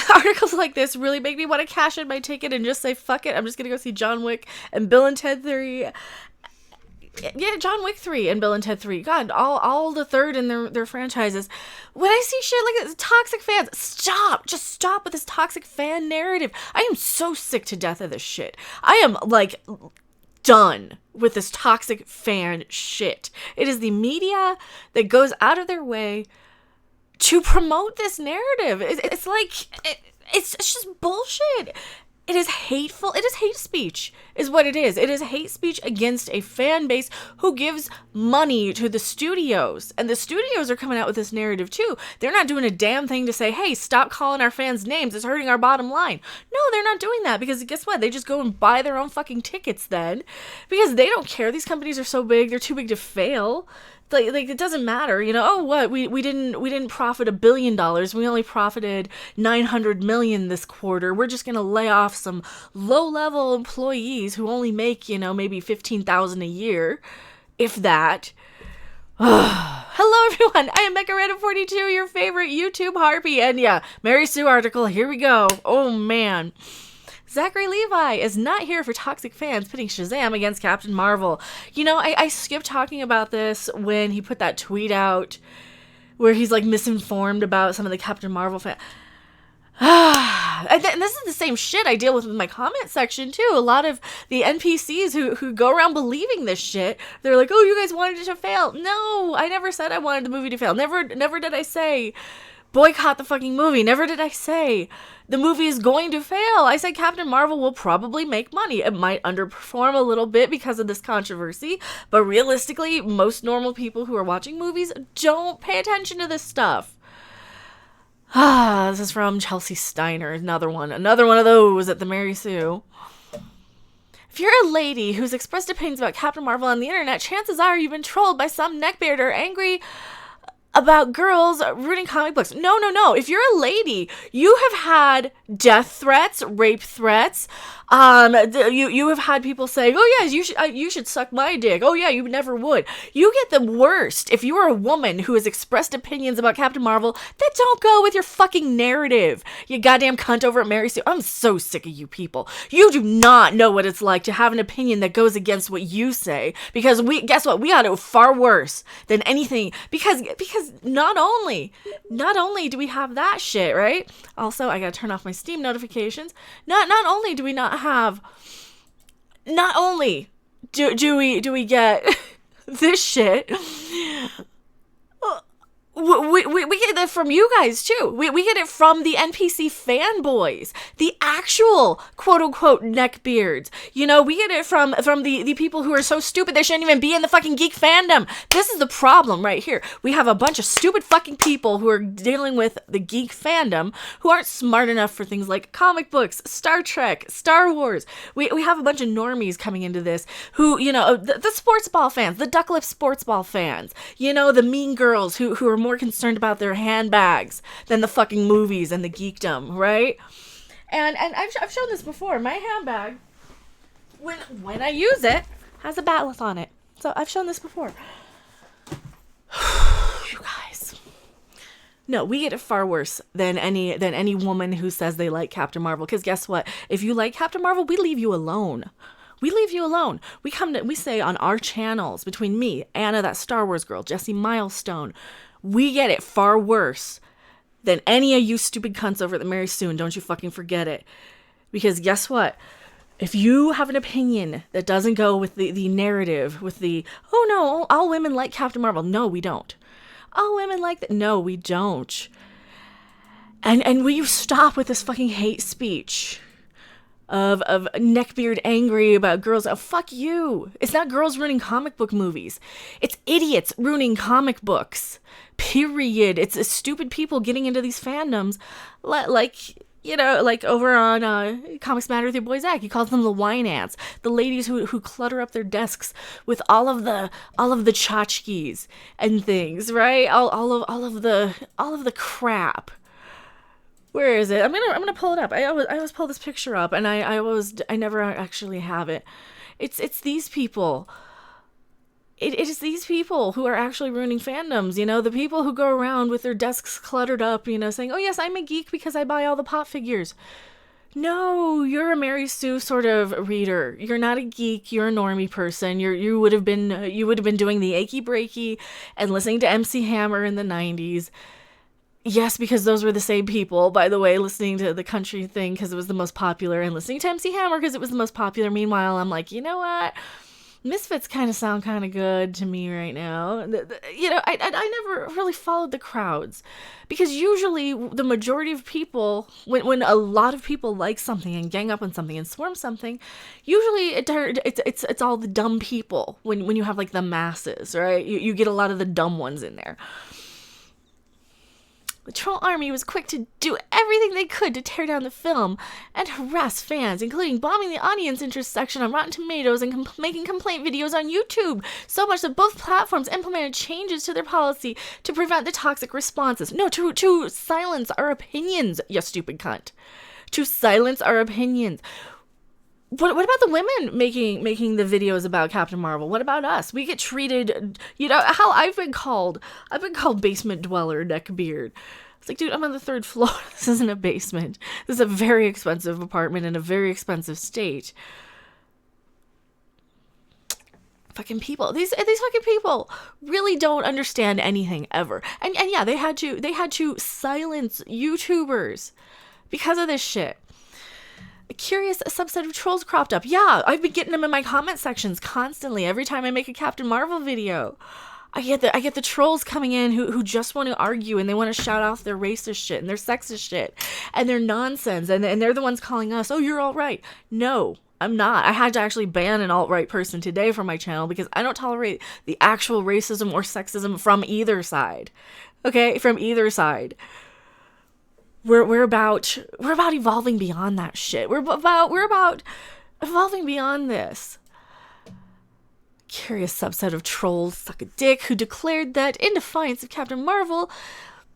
articles like this really make me want to cash in my ticket and just say, fuck it, I'm just gonna go see John Wick and Bill and Ted 3. Yeah, John Wick 3 and Bill and Ted 3. God, all the third in their franchises. When I see shit like this, toxic fans, stop. Just stop with this toxic fan narrative. I am so sick to death of this shit. I am, like, done with this toxic fan shit. It is the media that goes out of their way to promote this narrative. It's like, it's just bullshit. It is hateful. It is hate speech, is what it is. It is hate speech against a fan base who gives money to the studios. And the studios are coming out with this narrative too. They're not doing a damn thing to say, hey, stop calling our fans names. It's hurting our bottom line. No, they're not doing that, because guess what? They just go and buy their own fucking tickets then. Because they don't care. These companies are so big. They're too big to fail. Like it doesn't matter, oh, what, we didn't profit $1 billion, we only profited 900 million this quarter, we're just gonna lay off some low-level employees who only make, maybe 15,000 a year, if that. Hello everyone, I am Mecha Random 42, your favorite YouTube harpy, and yeah, Mary Sue article, here we go. Oh man. Zachary Levi is not here for toxic fans pitting Shazam against Captain Marvel. I skipped talking about this when he put that tweet out where he's like misinformed about some of the Captain Marvel fans. And this is the same shit I deal with in my comment section too. A lot of the NPCs who go around believing this shit, they're like, oh, you guys wanted it to fail. No, I never said I wanted the movie to fail. Never did I say boycott the fucking movie. Never did I say the movie is going to fail. I said Captain Marvel will probably make money. It might underperform a little bit because of this controversy, but realistically, most normal people who are watching movies don't pay attention to this stuff. This is from Chelsea Steiner, another one of those at the Mary Sue. If you're a lady who's expressed opinions about Captain Marvel on the internet, chances are you've been trolled by some neckbeard or angry about girls reading comic books. No. If you're a lady, you have had death threats, rape threats. You have had people saying, "Oh yeah, you should suck my dick." Oh yeah, you never would. You get the worst if you are a woman who has expressed opinions about Captain Marvel that don't go with your fucking narrative. You goddamn cunt over at Mary Sue. I'm so sick of you people. You do not know what it's like to have an opinion that goes against what you say, because guess what? We got it far worse than anything, because not only do we have that shit, right? Also, I gotta turn off my Steam notifications. Not only do we not have, not only do we get this shit, we get it from you guys too. We get it from the NPC fanboys, the actual quote unquote neckbeards. We get it from the people who are so stupid they shouldn't even be in the fucking geek fandom. This is the problem right here. We have a bunch of stupid fucking people who are dealing with the geek fandom who aren't smart enough for things like comic books, Star Trek, Star Wars. We have a bunch of normies coming into this who, the sports ball fans, the duck lip sports ball fans, the mean girls who are more concerned about their handbags than the fucking movies and the geekdom, right? And I've shown this before. My handbag, when I use it, has a batleth on it. So I've shown this before. You guys. No, we get it far worse than any woman who says they like Captain Marvel. Because guess what? If you like Captain Marvel, we leave you alone. We leave you alone. We say on our channels, between me, Anna, that Star Wars girl, Jessie Milestone, we get it far worse than any of you stupid cunts over at the Mary Sue. Don't you fucking forget it. Because guess what? If you have an opinion that doesn't go with the narrative, with the, oh no, all women like Captain Marvel. No, we don't. All women like that. No, we don't. And will you stop with this fucking hate speech of neckbeard angry about girls? Oh, fuck you. It's not girls ruining comic book movies. It's idiots ruining comic books. Period. It's stupid people getting into these fandoms, like over on Comics Matter with your boy Zach. He calls them the wine ants, the ladies who clutter up their desks with all of the tchotchkes and things, right? All of the crap. Where is it? I'm gonna pull it up. I always pull this picture up, and I never actually have it. It's these people it is these people who are actually ruining fandoms, you know, the people who go around with their desks cluttered up, you know, saying, oh yes, I'm a geek because I buy all the pop figures. No, you're a Mary Sue sort of reader. You're not a geek. You're a normie person. You would have been doing the achy breaky and listening to MC Hammer in the 90s. Yes, because those were the same people, by the way, listening to the country thing because it was the most popular and listening to MC Hammer because it was the most popular. Meanwhile, I'm like, you know what? Misfits kind of sound kind of good to me right now. You know, I never really followed the crowds because usually the majority of people, when a lot of people like something and gang up on something and swarm something, usually it's all the dumb people when you have like the masses, right? You get a lot of the dumb ones in there. The troll army was quick to do everything they could to tear down the film and harass fans, including bombing the audience interest section on Rotten Tomatoes and making complaint videos on YouTube, so much that both platforms implemented changes to their policy to prevent the toxic responses. No, to silence our opinions, you stupid cunt. To silence our opinions. What about the women making the videos about Captain Marvel? What about us? We get treated, you know, how I've been called basement dweller, neckbeard. It's like, dude, I'm on the 3rd floor. This isn't a basement. This is a very expensive apartment in a very expensive state. Fucking people. These fucking people really don't understand anything ever. And yeah, they had to silence YouTubers because of this shit. A curious subset of trolls cropped up. Yeah, I've been getting them in my comment sections constantly. Every time I make a Captain Marvel video, I get the trolls coming in who just want to argue and they want to shout off their racist shit and their sexist shit and their nonsense and they're the ones calling us, oh, you're alt-right. No, I'm not. I had to actually ban an alt-right person today from my channel because I don't tolerate the actual racism or sexism from either side. Okay, from either side. We're about evolving beyond that shit. We're about evolving beyond this. Curious subset of trolls suck a dick who declared that in defiance of Captain Marvel,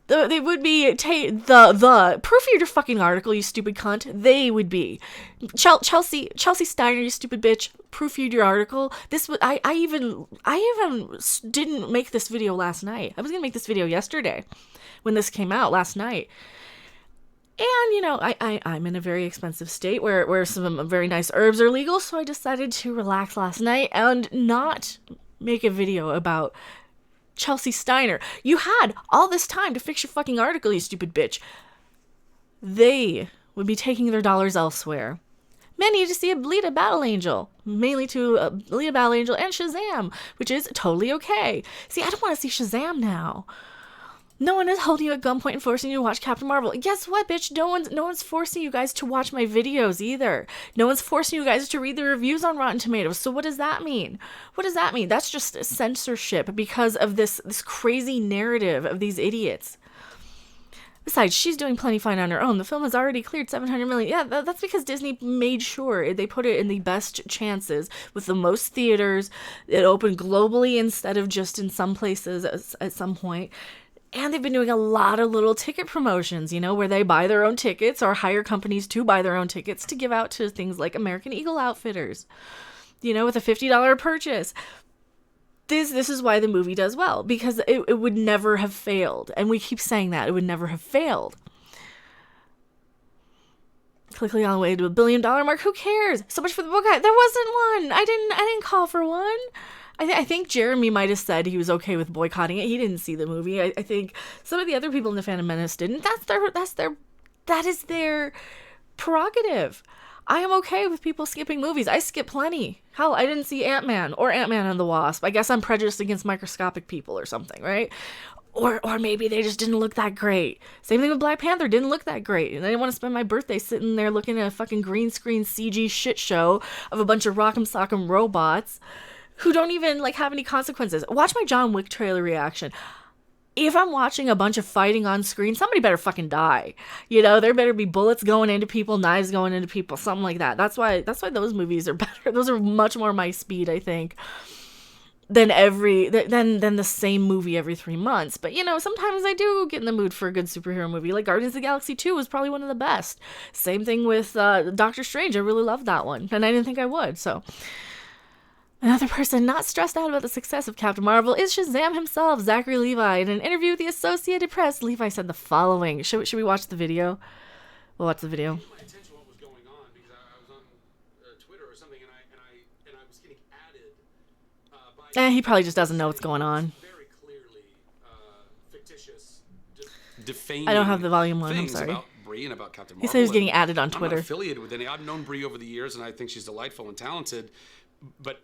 they would be the proofread your fucking article, you stupid cunt. They would be Chelsea Steiner, you stupid bitch. Proofread your article. This was I even didn't make this video last night. I was gonna make this video yesterday when this came out last night. And, you know, I'm in a very expensive state where some very nice herbs are legal, so I decided to relax last night and not make a video about Chelsea Steiner. You had all this time to fix your fucking article, you stupid bitch. They would be taking their dollars elsewhere. Men need to see Alita Battle Angel, mainly to Alita Battle Angel and Shazam, which is totally okay. See, I don't want to see Shazam now. No one is holding you at gunpoint and forcing you to watch Captain Marvel. Guess what, bitch? No one's forcing you guys to watch my videos either. No one's forcing you guys to read the reviews on Rotten Tomatoes. So what does that mean? What does that mean? That's just censorship because of this crazy narrative of these idiots. Besides, she's doing plenty fine on her own. The film has already cleared $700 million. Yeah, that's because Disney made sure they put it in the best chances with the most theaters. It opened globally instead of just in some places at some point. And they've been doing a lot of little ticket promotions, you know, where they buy their own tickets or hire companies to buy their own tickets to give out to things like American Eagle Outfitters, you know, with a $50 purchase. This is why the movie does well, because it would never have failed. And we keep saying that. It would never have failed. Quickly on the way to $1 billion mark. Who cares? So much for the book. There wasn't one. I didn't call for one. I think Jeremy might have said he was okay with boycotting it. He didn't see the movie. I think some of the other people in the Phantom Menace didn't. That is their prerogative. I am okay with people skipping movies. I skip plenty. Hell, I didn't see Ant-Man or Ant-Man and the Wasp. I guess I'm prejudiced against microscopic people or something, right? Or maybe they just didn't look that great. Same thing with Black Panther. Didn't look that great. And I didn't want to spend my birthday sitting there looking at a fucking green screen CG shit show of a bunch of rock'em sock'em robots who don't even, like, have any consequences. Watch my John Wick trailer reaction. If I'm watching a bunch of fighting on screen, somebody better fucking die. You know, there better be bullets going into people, knives going into people, something like that. That's why those movies are better. Those are much more my speed, I think, than the same movie every 3 months. But, you know, sometimes I do get in the mood for a good superhero movie. Like Guardians of the Galaxy 2 was probably one of the best. Same thing with Doctor Strange. I really loved that one, and I didn't think I would, so... Another person not stressed out about the success of Captain Marvel is Shazam himself, Zachary Levi. In an interview with the Associated Press, Levi said the following. Should we watch the video? We'll watch the video. My attention what was going on because I was on Twitter or something, and I was getting added by. He probably just doesn't know what's going on. Very clearly fictitious, defaming. I don't have the volume on. I'm sorry. About Brie and about Captain He Marvel. said he was getting added on Twitter. I'm not affiliated with any. I've known Brie over the years, and I think she's delightful and talented, but.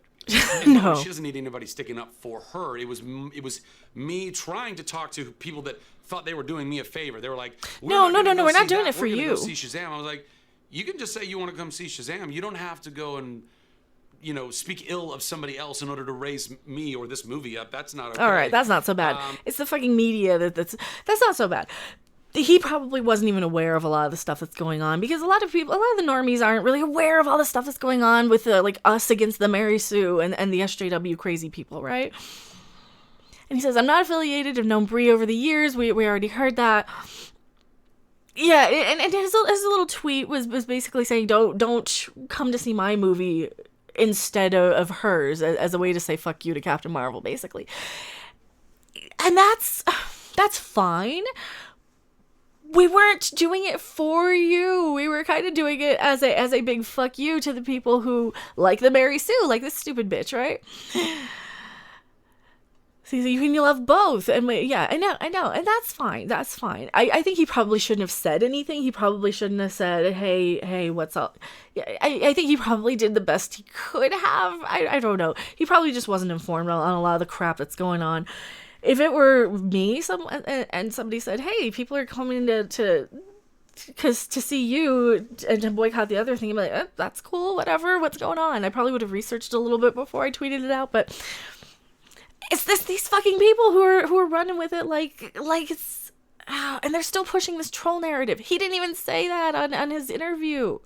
No. She doesn't need anybody sticking up for her. It was me trying to talk to people that thought they were doing me a favor. They were like, no, we're not doing it for you. Go see Shazam. I was like, you can just say you want to come see Shazam. You don't have to go and speak ill of somebody else in order to raise me or this movie up. That's not okay. All right, that's not so bad. It's the fucking media that's not so bad. He probably wasn't even aware of a lot of the stuff that's going on because a lot of the normies aren't really aware of all the stuff that's going on with like us against the Mary Sue and the SJW crazy people, right? And he says, I'm not affiliated. I've known Brie over the years. We already heard that. Yeah, and his little tweet was basically saying, don't come to see my movie instead of hers as a way to say fuck you to Captain Marvel, basically. And that's fine. We weren't doing it for you. We were kind of doing it as a big fuck you to the people who like the Mary Sue, like this stupid bitch, right? So you can love both, and I know, and that's fine. That's fine. I think he probably shouldn't have said anything. He probably shouldn't have said, "Hey, what's up?" Yeah, I think he probably did the best he could have. I don't know. He probably just wasn't informed on a lot of the crap that's going on. If it were me, and somebody said, "Hey, people are coming to see you and to boycott the other thing," I'm like, "That's cool, whatever. What's going on?" I probably would have researched a little bit before I tweeted it out, but it's these fucking people who are running with it like it's, and they're still pushing this troll narrative. He didn't even say that on his interview.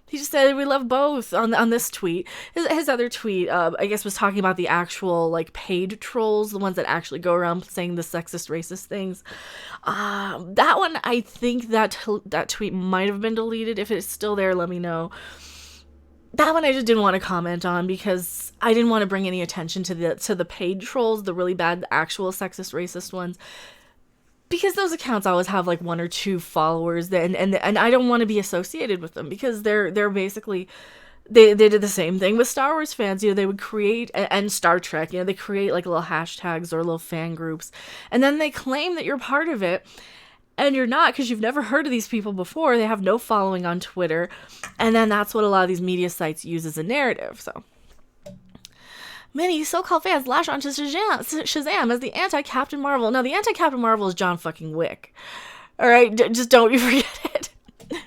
He just said we love both on this tweet. His other tweet, I guess, was talking about the actual like paid trolls, the ones that actually go around saying the sexist, racist things. That one, I think that tweet might have been deleted. If it's still there, let me know. That one I just didn't want to comment on because I didn't want to bring any attention to the paid trolls, the really bad, actual sexist, racist ones. Because those accounts always have like one or two followers, and I don't want to be associated with them because they're basically they did the same thing with Star Wars fans. They would create, and Star Trek, they create like little hashtags or little fan groups, and then they claim that you're part of it, and you're not because you've never heard of these people before. They have no following on Twitter, and then that's what a lot of these media sites use as a narrative. So many so-called fans lash onto Shazam as the anti-Captain Marvel. No, the anti-Captain Marvel is John fucking Wick. All right, just don't you forget it.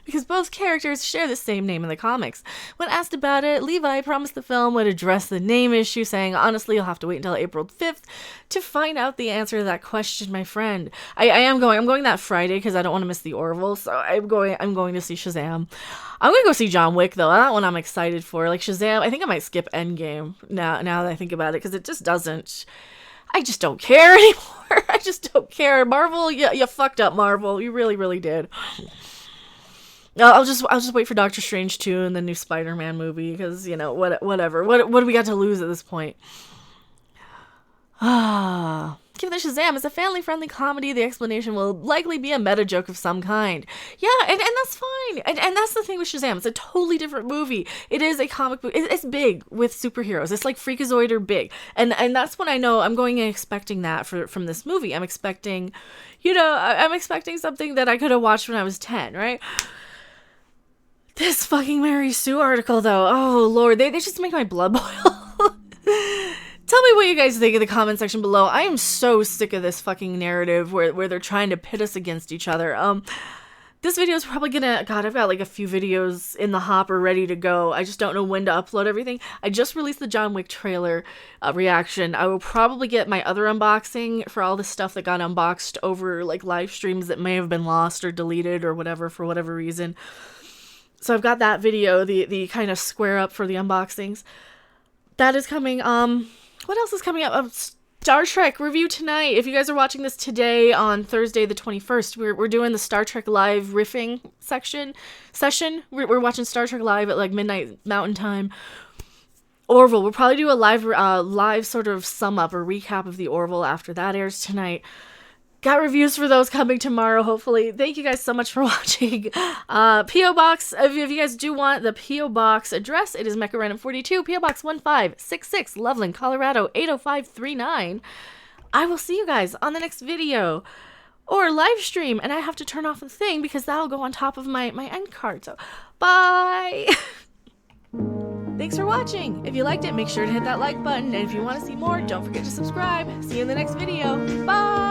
Because both characters share the same name in the comics. When asked about it, Levi promised the film would address the name issue, saying, "Honestly, you'll have to wait until April 5th to find out the answer to that question, my friend." I'm going that Friday because I don't want to miss the Orville, so I'm going to see Shazam. I'm going to go see John Wick, though. That one I'm excited for. Like Shazam, I think I might skip Endgame now that I think about it, because it just doesn't... I just don't care anymore. I just don't care. Marvel, you fucked up, Marvel. You really, really did. I'll just wait for Doctor Strange 2 and the new Spider-Man movie, because, whatever. What do we got to lose at this point? Given that Shazam is a family-friendly comedy, the explanation will likely be a meta joke of some kind. Yeah, and that's fine. And that's the thing with Shazam. It's a totally different movie. It is a comic book. It's big with superheroes. It's like Freakazoid or big. And that's when I know I'm going and expecting that from this movie. I'm expecting, I'm expecting something that I could have watched when I was 10, right? This fucking Mary Sue article, though. Oh, Lord. They just make my blood boil. Tell me what you guys think in the comment section below. I am so sick of this fucking narrative where they're trying to pit us against each other. This video is probably gonna... God, I've got like a few videos in the hopper ready to go. I just don't know when to upload everything. I just released the John Wick trailer reaction. I will probably get my other unboxing for all the stuff that got unboxed over like live streams that may have been lost or deleted or whatever for whatever reason. So I've got that video, the kind of square up for the unboxings. That is coming. What else is coming up? Star Trek review tonight. If you guys are watching this today on Thursday the 21st, we're doing the Star Trek Live riffing session. We're watching Star Trek Live at like midnight Mountain Time. Orville. We'll probably do a live sort of sum up or recap of the Orville after that airs tonight. Got reviews for those coming tomorrow, hopefully. Thank you guys so much for watching. P.O. Box, if you guys do want the P.O. Box address, it is Mecha Random 42, P.O. Box 1566, Loveland, Colorado 80539. I will see you guys on the next video or live stream, and I have to turn off the thing because that'll go on top of my end card. So, bye! Thanks for watching. If you liked it, make sure to hit that like button, and if you want to see more, don't forget to subscribe. See you in the next video. Bye!